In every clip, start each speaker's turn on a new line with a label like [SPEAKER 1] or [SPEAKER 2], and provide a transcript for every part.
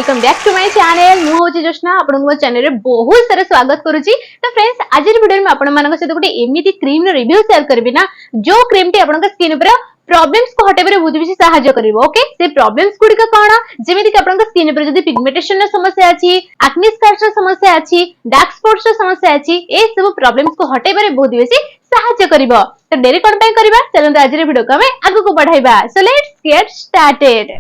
[SPEAKER 1] Welcome back to my channel. मु होची जोशना आपन मो चैनल रे बहुत सारा स्वागत करूची। तो फ्रेंड्स आज रे वीडियो में आपन मानक सहित गोटे एमिति क्रीम रो रिव्यू शेयर करबी ना जो क्रीम टी आपन स्किन ऊपर प्रॉब्लम्स को हटेबरे बहुत बेसी सहायता करिवो। ओके से प्रॉब्लम्स गुडी का कोन जेमिति कि आपन स्किन ऊपर जदी पिगमेंटेशन रो समस्या अछि, एक्ने स्कार्स रो समस्या अछि, डार्क स्पॉट्स रो समस्या अछि, ए सब प्रॉब्लम्स को हटेबरे बहुत बेसी सहायता करिवो। तो देरी कोन पय करबा चलंत आज रे वीडियो को हमें आगु को बढ़ाइबा। So let's get started.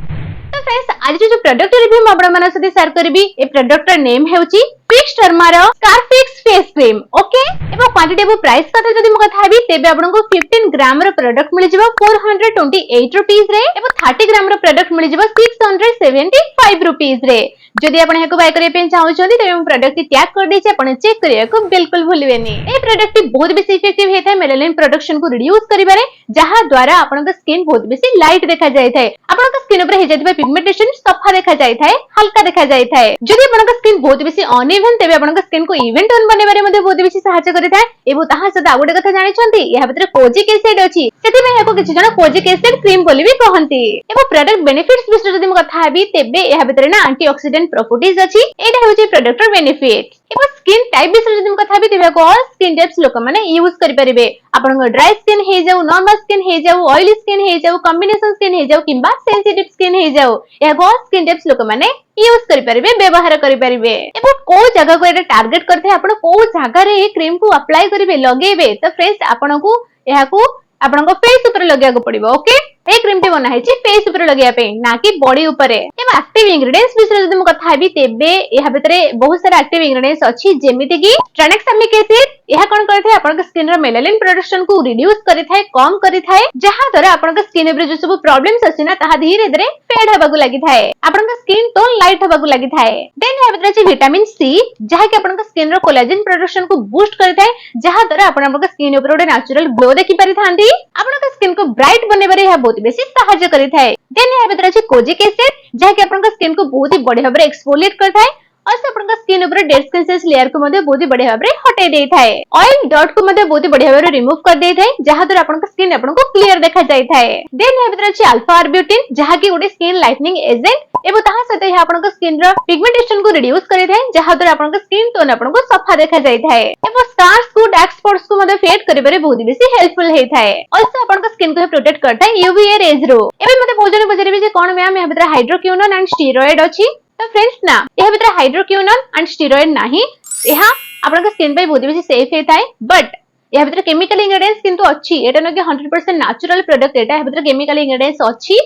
[SPEAKER 1] तो फ्रेंड्स आज जो प्रोडक्ट रिव्यू मैं आपण मानक साथे शेयर करबी ए प्रोडक्ट रा नेम हेउची फिक्स टर्मा रो स्कारफिक्स फेस क्रीम। ओके एबो क्वांटिटी एबो प्राइस कथा जदी म कथा हबी तेबे आपन को 15 ग्राम रो प्रोडक्ट मिल जिवो 428 रुपीस रे एबो 30 ग्राम रो प्रोडक्ट मिल जिवो 675 रुपीस रे। जदी आपण हेको बाय करे पे चाहौ छथि तेबे प्रोडक्ट की टैग कर दै छै आपण चेक करिया को बिल्कुल भूलिबेनी। ए प्रोडक्ट बहुत बेसी इफेक्टिव हेता है मेलानिन प्रोडक्शन को रिड्यूस करिबारे जहा द्वारा आपण का स्किन बहुत बेसी लाइट देखा जाय थाए, आपण का स्किन ऊपर हे जायतिबा पिगमेंटेशन सफा देखा जाय थाए, हल्का देखा जाय थाए। जदी आपण का स्किन बहुत बेसी अनइवन तेबे आपण का स्किन को इवन टोन बनेबारे मध्ये बहुत बेसी सहायता करि थाए। एबो ताहा सदा आगोटे कथा जानि छथि या भीतर कोजिक एसिड अछि सेति में हेको किछि जण कोजिक एसिड क्रीम बोली भी कहंती। एबो प्रोडक्ट बेनिफिट्स विषय जदी म कथा हबी तेबे या भीतर ना एंटीऑक्सीडेंट प्रॉपर्टीज अछि। एटा होछि प्रोडक्ट रो बेनिफिट। एबो स्किन टाइप विषय जदी म कथा हबी तेबे को स्किन टाइप्स लोक माने यूज करि परिबे। आपण ड्राई स्किन हे जाऊ, नॉर्मल स्किन हे जाऊ, ऑयली स्किन हे जाऊ, कॉम्बिनेशन स्किन हे जाऊ किंबा सेंसिटिव स्किन हे जाऊ या को स्किन टाइप्स लोक माने यूज करि परिबे, व्यवहार करि परिबे। एबो को जगह को एटा टारगेट करथे आपण को जगह रे ए क्रीम को अप्लाई करिवे लगेबे। तो फ्रेंड्स आपण को एहा को आपण को फेस ऊपर लगिया को पड़िबो। ओके ए क्रीम टी बना हेछि फेस ऊपर लगिया पे ना कि बॉडी ऊपर। एबा एक्टिव इंग्रेडिएंट्स विषय जदी म कथा हबी तेबे एहा भितरे बहुत सारा एक्टिव इंग्रेडिएंट्स अछि जेमिति कि ट्रानेक्सामिक एसिड। एहा कोन करथे आपण के स्किन रो मेलानिन प्रोडक्शन को रिड्यूस करि थाए, कम करि थाए, जहा द्वारा आपण के स्किन ऊपर जो सब प्रॉब्लम्स अछि ना ताहा धीरे धीरे फेड हबा को लागि थाए, आपण के स्किन टोन लाइट हबा को लागि थाए। देन एहा भितरे अछि विटामिन सी जहा कि आपण के स्किन रो कोलेजन प्रोडक्शन को बूस्ट करि थाए, जहा द्वारा आपण के स्किन ऊपर ओडे नेचुरल ग्लो देखि पारि थांती, आपण के स्किन को ब्राइट बनेबारे एहा बहुत बेसी सहायता करि थाए। देन एहा भितरे अछि कोजिक एसिड जहा कि आपण के स्किन को बहुत ही बढ़िया भाबरे एक्सफोलिएट करथाए और से आपण का स्किन ऊपर डेड स्किन सेल्स लेयर को मध्ये बहुत ही बढ़िया भाबरे हटे देई थाए। ऑयल डॉट को मध्ये बहुत ही बढ़िया भाबरे रिमूव कर देई थाए जहा द्वारा आपण का स्किन आपण को क्लियर देखा जाय थाए। देन एहा भितर अछि अल्फा आर्ब्यूटिन जहा कि गोटे स्किन लाइटनिंग एजेंट एबो ताहा सते एहा आपण का स्किन रो पिगमेंटेशन को रिड्यूस करे थाए जहा द्वारा आपण का स्किन टोन आपण को सफा देखा जाय थाए। एबो स्कार्स को डार्क स्पॉट्स को मध्ये फेड करिबारे बहुत बेसी हेल्पफुल हे थाए। आल्सो आपण का स्किन को प्रोटेक्ट करता है यूवी रेज रो। एबे मते बहुत जने बजरिबे जे कोन मैम एहा भितर हाइड्रोक्विनोन एंड स्टेरॉइड अछि। तो फ्रेंड्स ना एहा भितर हाइड्रोक्विनोन एंड स्टेरॉइड नाही, एहा आपण का स्किन पे बहुत बेसी सेफ हे थाए। बट एहा भितर केमिकल इंग्रेडिएंट्स किंतु अछि, एटा न कि 100% नेचुरल प्रोडक्ट एटा एहा भितर केमिकल इंग्रेडिएंट्स अछि।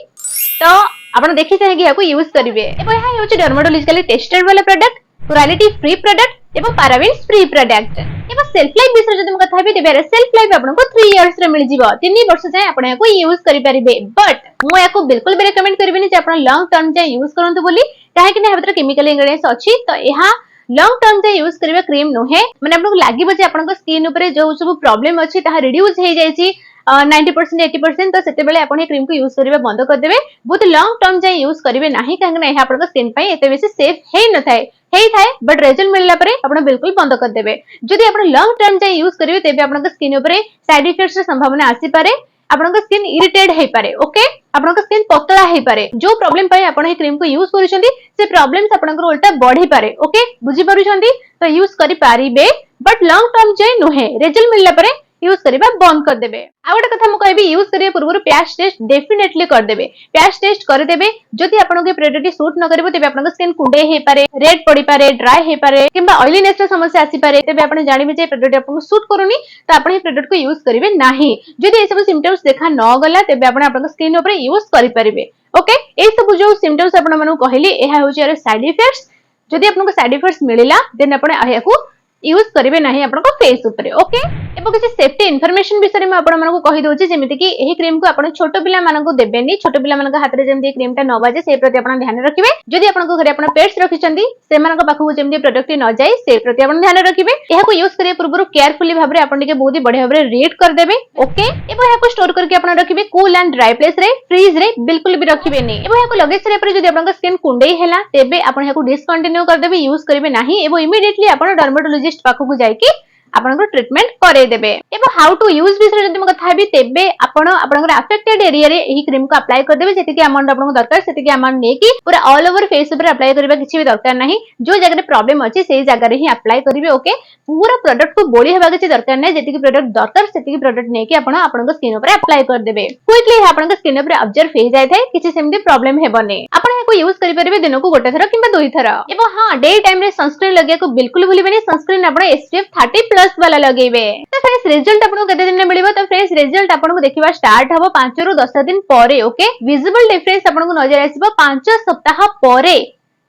[SPEAKER 1] तो आपण देखि चाहे कि याको यूज करिवे। एबो एहा होछि डर्मेटोलॉजिकली टेस्टेड वाला प्रोडक्ट, क्वालिटी फ्री प्रोडक्ट एबो पैराबेन्स फ्री प्रोडक्ट। एबो सेल्फ लाइफ विषय जदि म कथा हेबी तेबे सेल्फ लाइफ आपन को 3 इयर्स रे मिल जिवो, 3 वर्ष जाय आपन याको यूज करि परिबे। बट मो याको बिल्कुल भी रेकमेंड करबिनी जे आपन लॉन्ग टर्म जाय यूज करंतु बोली, काहे कि ने भीतर केमिकल इंग्रेडिएंट्स अछि। तो एहा लॉन्ग टर्म जाय यूज करिवे क्रीम नोहे, माने आपन को लागिबो जे आपन को स्किन ऊपर जो सब प्रॉब्लम अछि ताहा रिड्यूस हे जायछि 90% 80%। तो सेते बेले आपन ए क्रीम को यूज करिवे बंद कर देबे, बहुत लॉन्ग टर्म जाय यूज करिवे नाही, काहे कि एहा आपन को स्किन पय एते बेसी सेफ हे न थाए, हे थाए बट रिजल्ट मिलला परे आपण बिल्कुल बंद कर देबे। जदि आपण लॉन्ग टर्म जाय यूज करिवे तेबे आपण के स्किन ऊपर साइड इफेक्ट्स र संभावना आसी पारे, आपण का स्किन इरिटेट हे पारे। ओके आपण का स्किन पतला हे पारे, जो प्रॉब्लम पय आपण ए क्रीम को यूज करूछंती से प्रॉब्लम्स आपण को उल्टा बढ़ी पारे। ओके बुझी पारुछंती तो यूज करि पारिबे, बट लॉन्ग टर्म जाय नोहे, रिजल्ट मिलला परे यूज करिबा बंद कर देबे। आ गोटे कथा म कहबी यूज करिया पूर्व पैच टेस्ट डेफिनेटली कर देबे, पैच टेस्ट कर देबे। जदि आपन के प्रोडक्ट सूट न करबो तेबे आपन स्किन कुंडे हे पारे, रेड पड़ी पारे, ड्राई हे पारे किंबा ऑयलीनेस र समस्या आसी पारे, तेबे आपन जानिबे जे प्रोडक्ट आपन सूट करूनी तो आपन ए प्रोडक्ट को यूज करिवे नाही। जदि ए सब सिम्पटम्स देखा न गला तेबे आपन आपन स्किन ऊपर यूज करि परिबे। ओके ए सब जो सिम्पटम्स आपन मानु कहली एहा होची अरे साइड इफेक्ट्स। जदि आपन को साइड इफेक्ट्स मिलिला देन आपन आयाकू यूज करिवे नाही आपन को फेस ऊपर। ओके एबो किसी सेफ्टी इन्फॉर्मेशन विषय में आपन मानको कहि दोछि जेमिति कि एही क्रीम को आपन छोटो पिला मानको देबेनी, छोटो पिला मानक हाथ रे जेमिति क्रीम ता न बाजे से प्रति आपन ध्यान रखिबे। जदि आपन को घरे आपन पेट्स रखिचंदी से मानक पाखु जेमिति प्रोडक्ट न जाय से प्रति आपन ध्यान रखिबे। एहा को यूज करिया पूर्व केयरफुली भाबरे आपन के बहुत ही बढ़िया भाबरे रीड कर देबे। ओके एबो एहा को स्टोर करके आपन रखिबे कूल एंड ड्राई प्लेस रे, फ्रीज रे बिल्कुल भी रखिबे नै। एबो एहा को लगे सरे पर जदि आपन का स्किन कुंडई हैला तेबे आपन एहा को डिसकंटिन्यू कर देबे, यूज करिबे नाही। एबो इमीडिएटली आपन डर्मेटोलॉजिस्ट पाखु को जाय कि आपनको ट्रीटमेंट करे देबे। एबो हाउ टू यूज विषय जदि म कथा हेबी तेबे आपण आपनकर अफेक्टेड एरिया रे एही क्रीम को अप्लाई कर देबे। जेति कि अमाउंट आपनको दरकार सेति कि अमाउंट ने कि पूरा ऑल ओवर फेस ऊपर अप्लाई करबा किछि भी दरकार नाही। जो जगह रे प्रॉब्लम अछि सेही जगह रे ही अप्लाई करिवे। ओके पूरा प्रोडक्ट को बोली हेबा किछि दरकार नै। जेति कि प्रोडक्ट दरकार सेति कि प्रोडक्ट ने कि आपण आपनको स्किन ऊपर अप्लाई कर देबे। क्विकली आपनको स्किन ऊपर ऑब्जर्व हे जाय थाए किछि सेमति प्रॉब्लम हेबने। आपण एको यूज करि परिबे दिन को गोटे थरा किबा दुई थरा। एबो हां डे टाइम रे सनस्क्रीन लगे को बिल्कुल भूलिबेनी। सनस्क्रीन आपण SPF 30+ वाला लगेबे। तो फ्रेंड्स रिजल्ट आपको केते दिन में मिलिबो। तो फ्रेंड्स रिजल्ट आपको देखिबा स्टार्ट हबो 5 रु 10 दिन परे। ओके विजिबल डिफरेंस आपको नजर आसीबो 5 सप्ताह परे।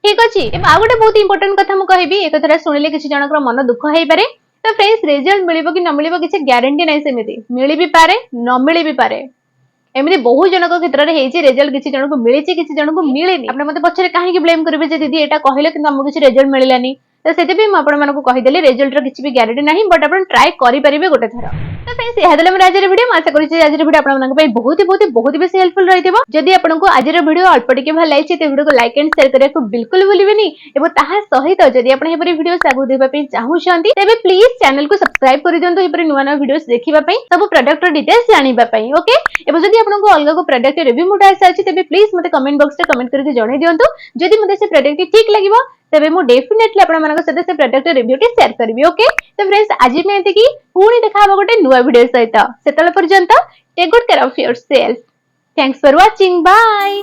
[SPEAKER 1] ठीक अछि। एबा आ गोटे बहुत इंपोर्टेंट कथा मु कहबी। एक थरा सुनिले किछि जनकर मन दुख हेइ पारे। तो फ्रेंड्स रिजल्ट मिलिबो कि न मिलिबो किछि ग्यारंटी नै। सेमिति मिलि भी पारे न मिलि भी पारे। एमती बहुत जनक क्षेत्र में होती रिजल्ट किसी जन को मिली किसी जन को मिलेनी। आपने मते पछरे कहीं ब्लेम करेंगे जे दीदी एटा कहले कि हमको किसी रिजल्ट मिलानी। तो सेति भी आपण मानको कहिदेली रिजल्ट रो किछि भी ग्यारंटी नाही। बट आपण ट्राई करि परिबे गोटे थरा। तो फ्रेंड्स यह देले मोर आजर वीडियो। आशा करि जे आजर वीडियो आपण मानको पई बहुत बेसी हेल्पफुल रहिथिबो। जदि आपनको आजर वीडियो अल्प टिके भल लागिछि ते वीडियो को लाइक एंड शेयर करिया को बिल्कुल भूलिबेनी। एबो ताहा सहित जदि आपण हेपरि वीडियो आगु देखबा पई चाहूछंती तेबे प्लीज चैनल को सब्सक्राइब करि दियंतु। हेपरि नुवा नुवा वीडियोस देखिबा पई सब प्रोडक्ट रो डिटेल्स जानिबा पई। ओके एबो जदि आपनको अलगा को प्रोडक्ट रिव्यू मोटा आसा अछि तेबे प्लीज मते कमेंट बॉक्स रे कमेंट करके जणाइ दियंतु। जदि मते से प्रोडक्ट ठीक लागिबो तेबे मु डेफिनेटली आपण मानक सते से प्रोडक्ट रिव्यू टी शेयर करबी। ओके तो फ्रेंड्स आज मैं एति पुणी देखा हबो गोटे नुवा वीडियो सहित। सेतल पर्यंत take good care of yourself. Thanks for watching. Bye.